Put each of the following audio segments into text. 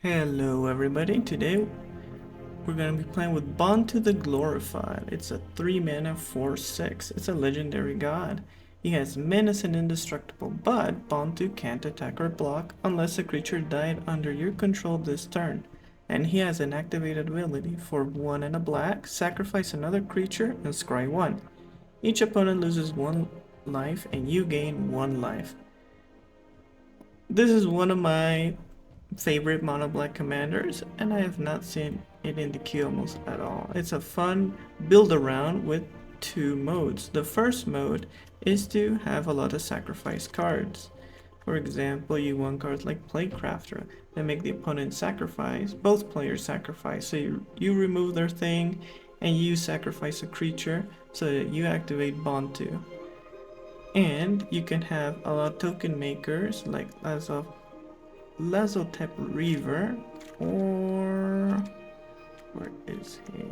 Hello everybody, today we're going to be playing with Bontu the Glorified. It's a 3 mana 4/6. It's a legendary god. He has menace and indestructible, but Bontu can't attack or block unless a creature died under your control this turn. And he has an activated ability for 1 and a black, sacrifice another creature and scry 1. Each opponent loses 1 life and you gain 1 life. This is one of my favorite mono black commanders, and I have not seen it in the queue almost at all. It's a fun build around with 2 modes. The first mode is to have a lot of sacrifice cards. For example, you want cards like Playcrafter that make the opponent sacrifice, both players sacrifice. So you remove their thing and you sacrifice a creature so that you activate Bontu. And you can have a lot of token makers like as of Lazotep Reaver, or where is he?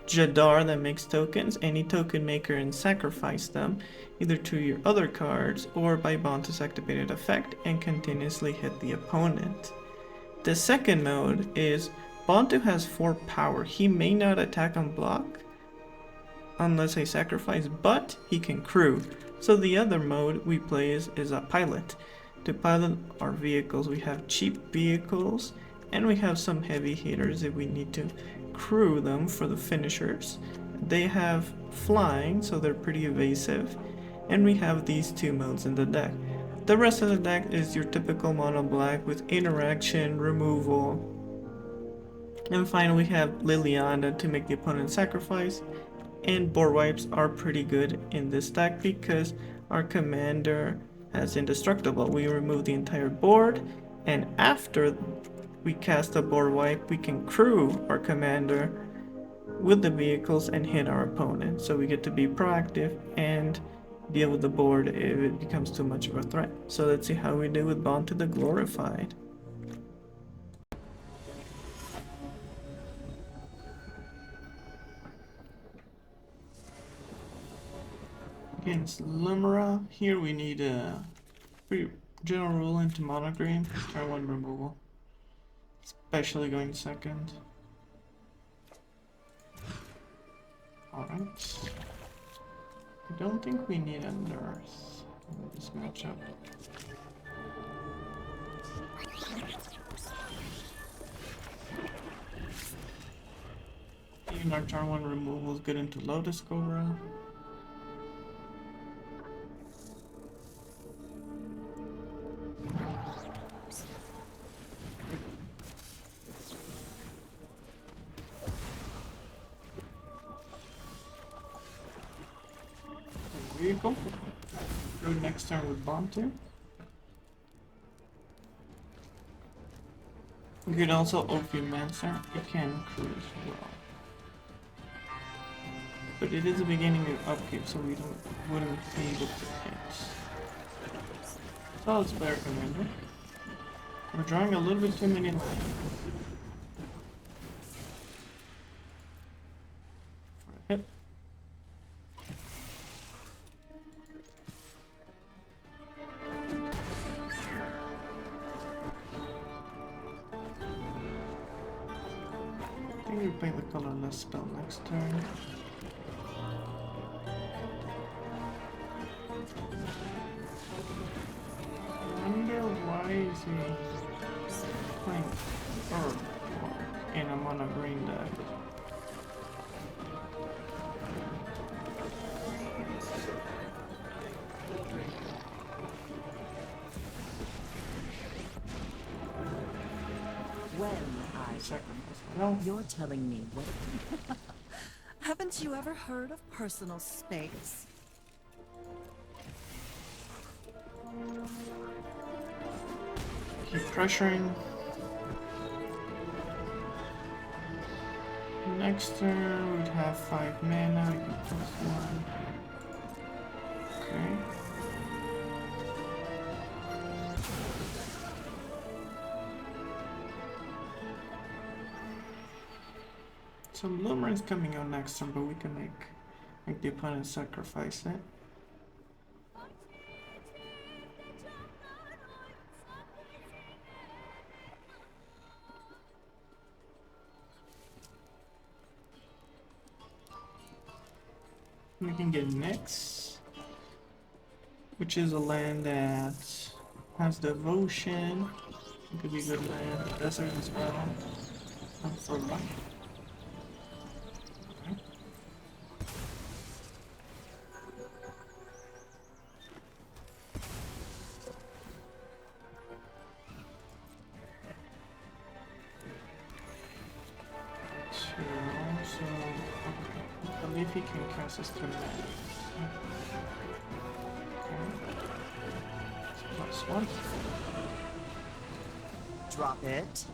Jadar that makes tokens, any token maker, and sacrifice them either to your other cards or by Bontu's activated effect and continuously hit the opponent. The second mode is Bontu has 4 power. He may not attack on block unless I sacrifice, but he can crew. So the other mode we play is a pilot. To pilot our vehicles, we have cheap vehicles and we have some heavy hitters if we need to crew them for the finishers. They have flying, so they're pretty evasive, and we have these 2 modes in the deck. The rest of the deck is your typical mono black with interaction, removal, and finally we have Liliana to make the opponent sacrifice. And board wipes are pretty good in this deck because our commander has indestructible. We remove the entire board, and after we cast a board wipe, we can crew our commander with the vehicles and hit our opponent. So we get to be proactive and deal with the board if it becomes too much of a threat. So let's see how we do with Bontu the Glorified. Against Lumera, here we need a pretty general rule into monogreen, turn 1 removal, especially going second. Alright, I don't think we need a nurse in this matchup. Even our turn 1 removal is good into Lotus Cobra. Vehicle. Go next turn with Bontu. You could also Ophiomancer. It can crew as well. But it is the beginning of upkeep, so we wouldn't be able to hit. Solid player commander. We're drawing a little bit too many lines. For a hit. I think we play the colorless spell next turn. I wonder why is he playing Herb in a mono green deck. When I No. You're telling me what? Haven't you ever heard of personal space? Keep pressuring. Next turn we'd have 5 mana, we can +1. Okay. So Lumera is coming out next turn, but we can make the opponent sacrifice it. We can get Nyx, which is a land that has devotion. It could be good land. Desert as well. Not for luck. Okay. So, I believe he can cast his command. Okay. +1. Drop it.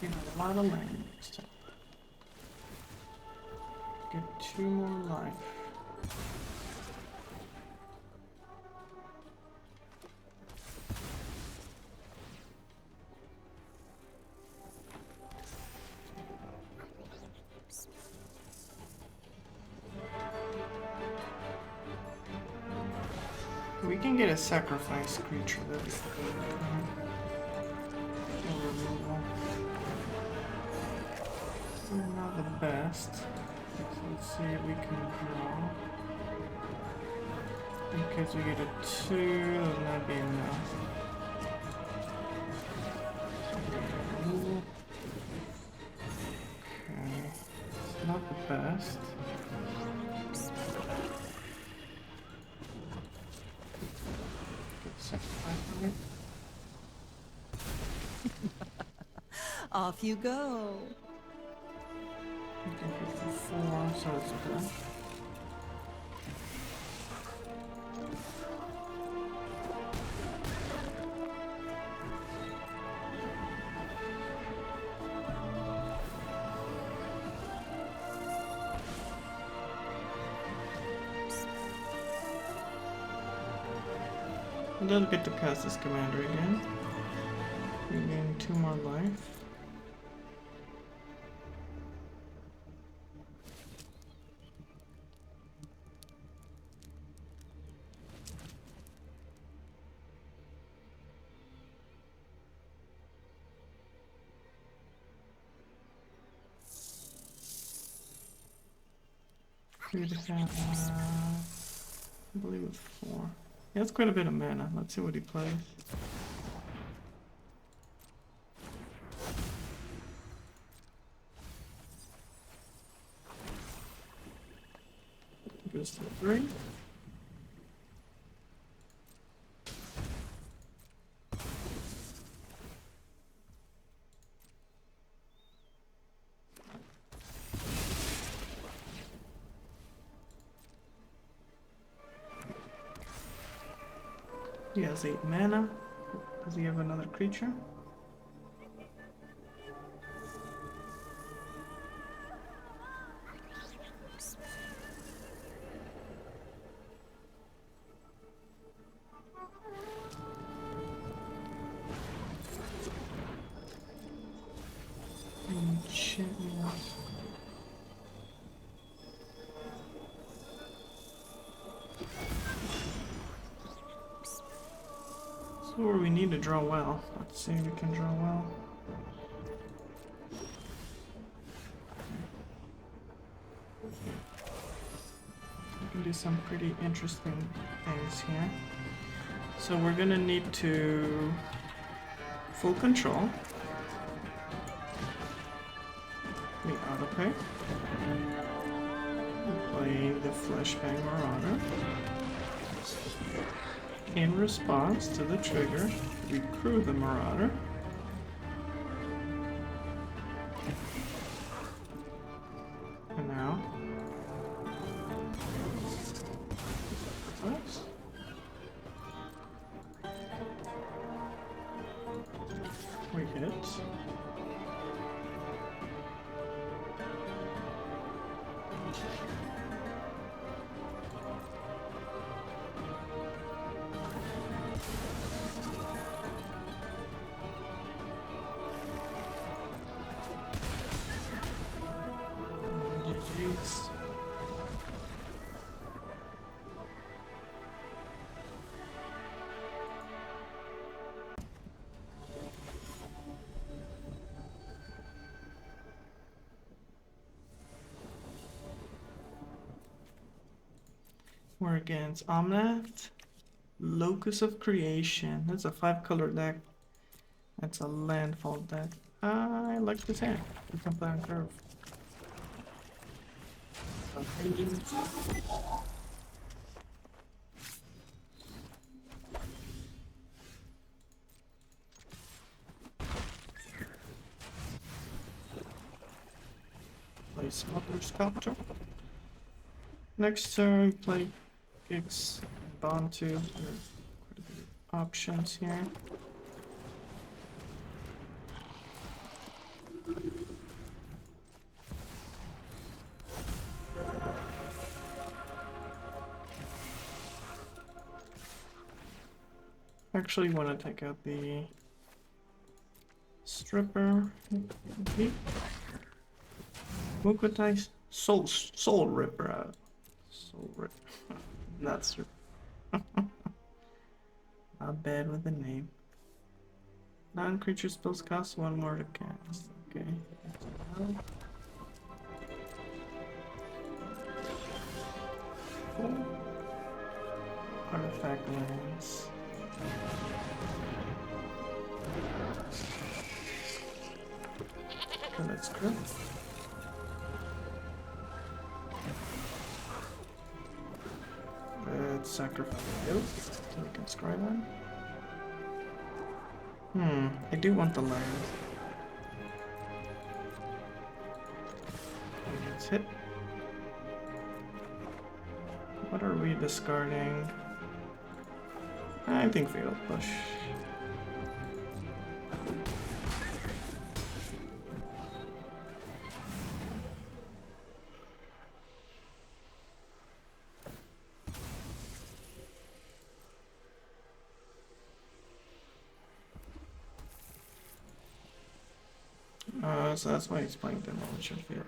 You have a lot of land next time. Get 2 more life. We can get a sacrifice creature that is good. Removal. Not the best. So let's see if we can draw. In case we get a 2, then that'd be enough. Removal. Okay. It's not the best. Off you go. You can hit for 4, so it's good. And then get to cast this commander again. We gain 2 more life. I believe it's 4. Yeah, that's quite a bit of mana. Let's see what he plays. Goes to 3. He has 8 mana. Does he have another creature? Where we need to draw well. Let's see if we can draw well. We can do some pretty interesting things here. So we're gonna need to full control. We autopay. Play the Flashbang Marauder. In response to the trigger, we crew the Marauder. And now, oops. We hit. We're against Omnath, Locus of Creation. That's a 5-color deck. That's a landfall deck. I like this hand. We can play on curve. Play Smuggler's Copter. Next turn, play Gigs and Bontu. There are quite a bit of options here. Actually want to take out the Stripper. Mukotai Soulripper. Soulripper. Not Stripper. Not bad with the name. Non-creature spells cost 1 more to cast. Okay. Artifact lands. Okay, that's good. Let's sacrifice it so we can scry them. I do want the land. Let's hit. What are we discarding? I think Fatal Push. So that's why he's playing Demolition Field.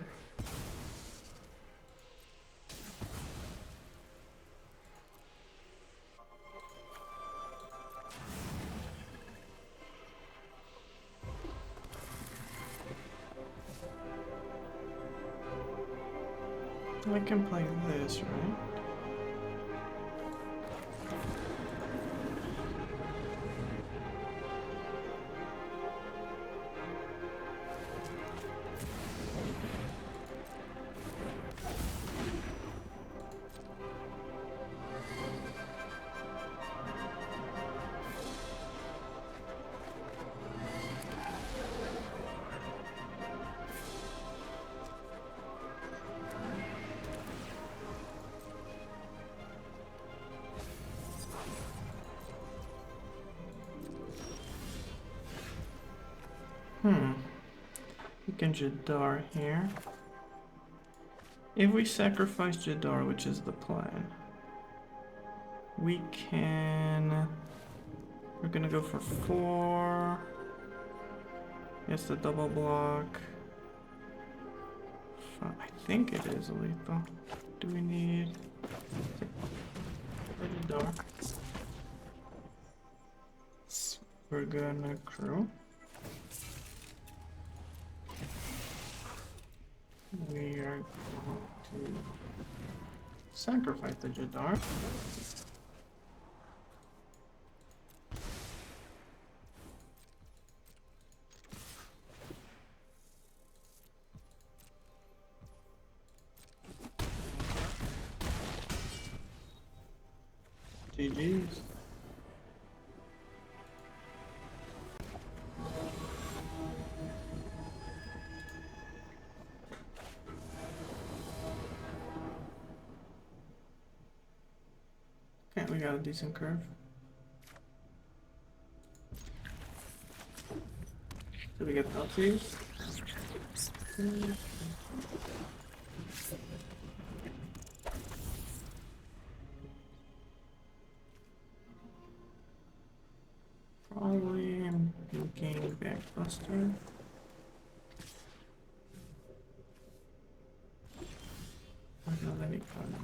I can play this, right? We can Jadar here. If we sacrifice Jadar, which is the plan, we can... We're gonna go for 4. It's the double block. I think it is lethal. Do we need... Jadar. We're gonna crew. We are going to sacrifice the Jadar. GG's. Okay, we got a decent curve. Did we get penalties? Probably I'm thinking Bankbuster. I don't know any card.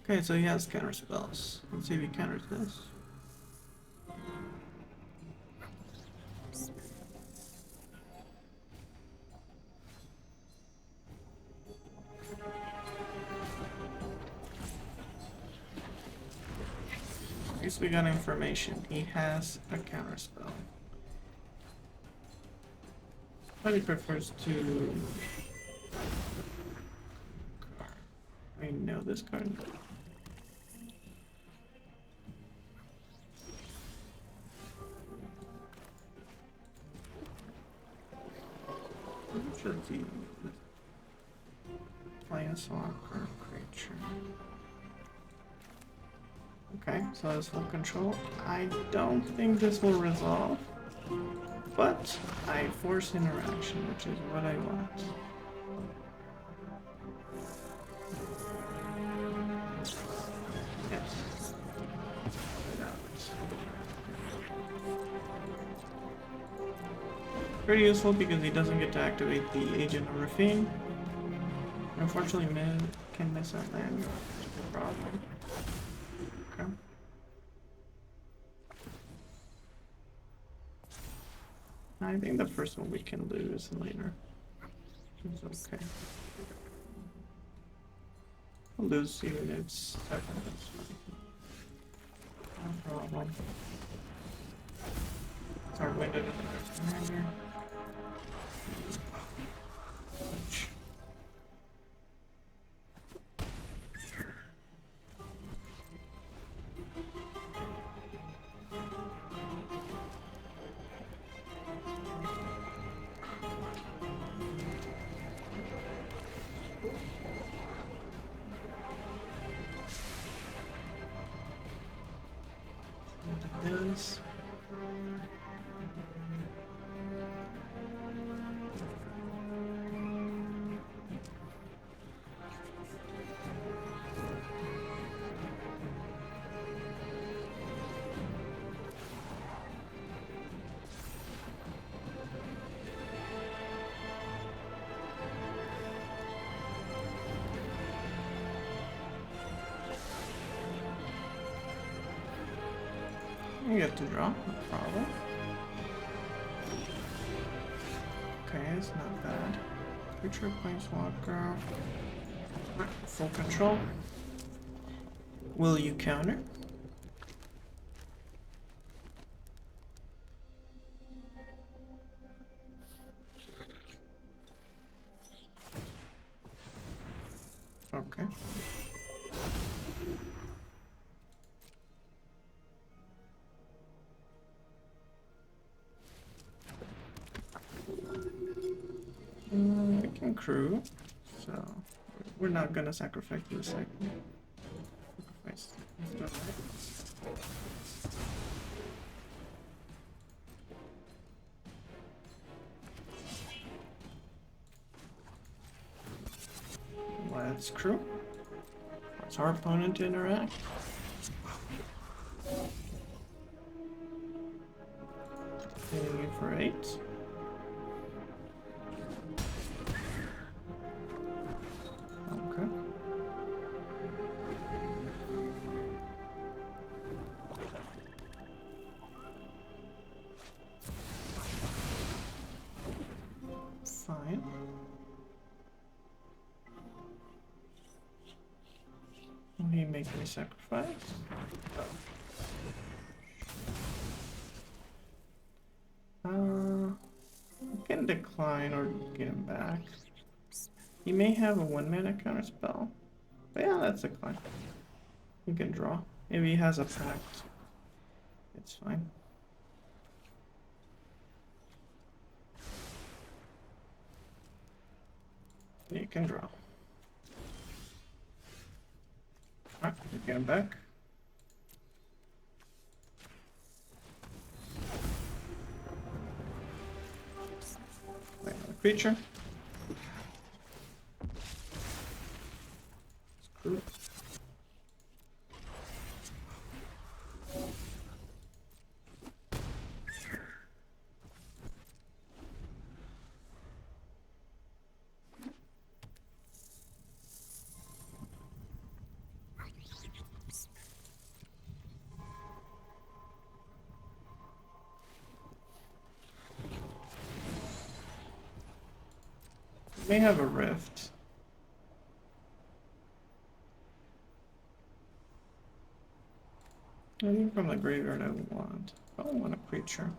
Okay, so he has counter spells. Let's see if he counters this. least we got information. He has a counterspell. But he prefers to... I know this card. Should be Planeswalker creature. Okay, so that's full control. I don't think this will resolve, but I force interaction, which is what I want. Yes. Pretty useful because he doesn't get to activate the Agent of Rafine. Unfortunately, can miss that land. No problem. Okay. I think the first one we can lose later. It's okay. We'll lose even if it's second. That's fine. No problem. It's our window to the next commander. This. You get to draw, no problem. Okay, it's not bad. Creature Planeswalker. Full control. Will you counter? Okay. We can crew, so we're not gonna sacrifice the second. Sacrifice. Let's crew. Force our opponent to interact. Hitting you for 8. Okay. Fine. Will he make me sacrifice? I can decline or get him back. He may have a 1-mana counter spell. But yeah, that's decline. You can draw. Maybe he has a pact. It's fine. You can draw. Alright, you get him back. Play another creature. Screw it. May have a rift. Anything from the graveyard I want. I don't want a creature.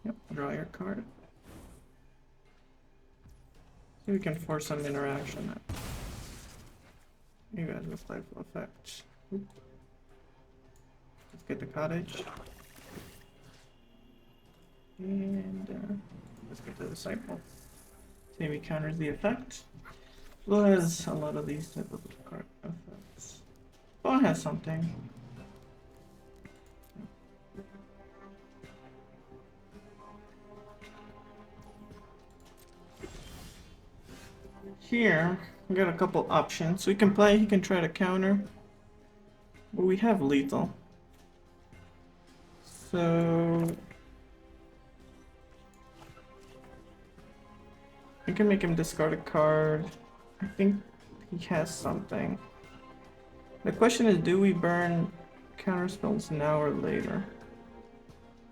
Yep, draw your card. See if we can force some interaction. You guys with playful effects. Oop. Let's get the cottage. And let's get the disciple. See if he counters the effect. Well, has a lot of these type of card effects. Oh, it has something. Here, we got a couple options. We can play, he can try to counter. But we have lethal. So we can make him discard a card. I think he has something. The question is, do we burn counter spells now or later?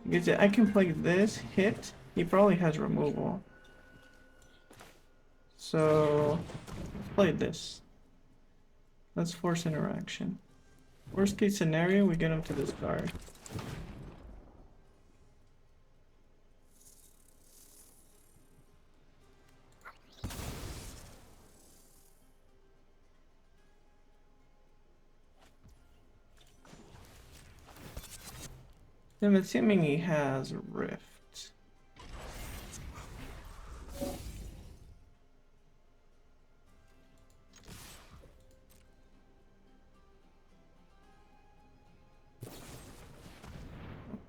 Because I can play this, hit. He probably has removal. So let's play this. Let's force interaction. Worst case scenario, we get him to discard. I'm assuming he has Rift.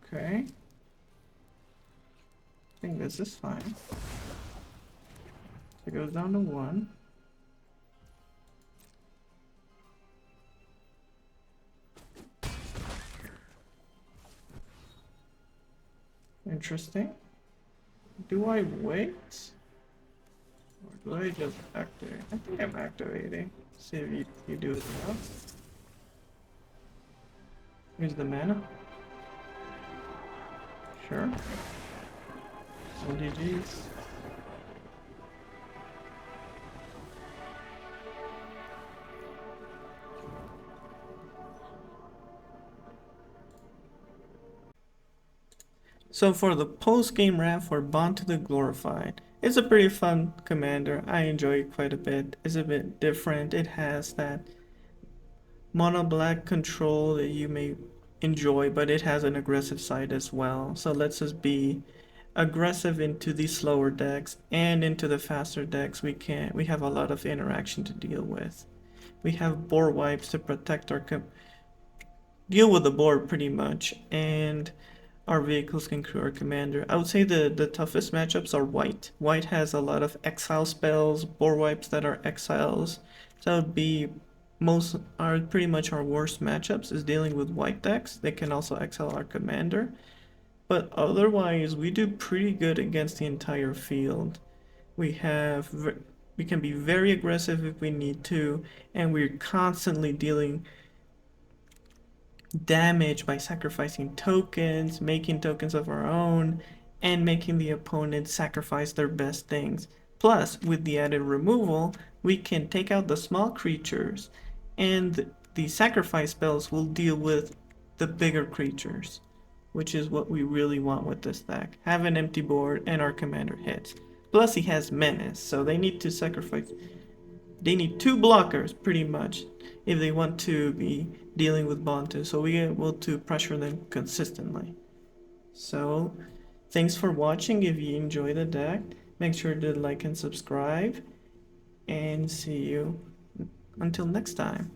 Okay. I think this is fine. So it goes down to 1. Interesting. Do I wait? Or do I just activate? I think I'm activating. See if you do it now. Here's the mana. Sure. Some GG's. So for the post-game wrap for Bontu the Glorified, it's a pretty fun commander. I enjoy it quite a bit. It's a bit different. It has that mono black control that you may enjoy, but it has an aggressive side as well. So let's just be aggressive into the slower decks and into the faster decks. We have a lot of interaction to deal with. We have board wipes to protect our deal with the board pretty much, and our vehicles can crew our commander. I would say the toughest matchups are white. White has a lot of exile spells, board wipes that are exiles. So that would be pretty much our worst matchups is dealing with white decks. They can also exile our commander. But otherwise, we do pretty good against the entire field. We can be very aggressive if we need to, and we're constantly dealing damage by sacrificing tokens, making tokens of our own, and making the opponent sacrifice their best things. Plus, with the added removal, we can take out the small creatures, and the sacrifice spells will deal with the bigger creatures, which is what we really want with this deck. Have an empty board and our commander hits. Plus he has menace, so they need to sacrifice. They need 2 blockers pretty much if they want to be dealing with Bontu, so we are able to pressure them consistently. So thanks for watching. If you enjoy the deck, make sure to like and subscribe, and see you until next time.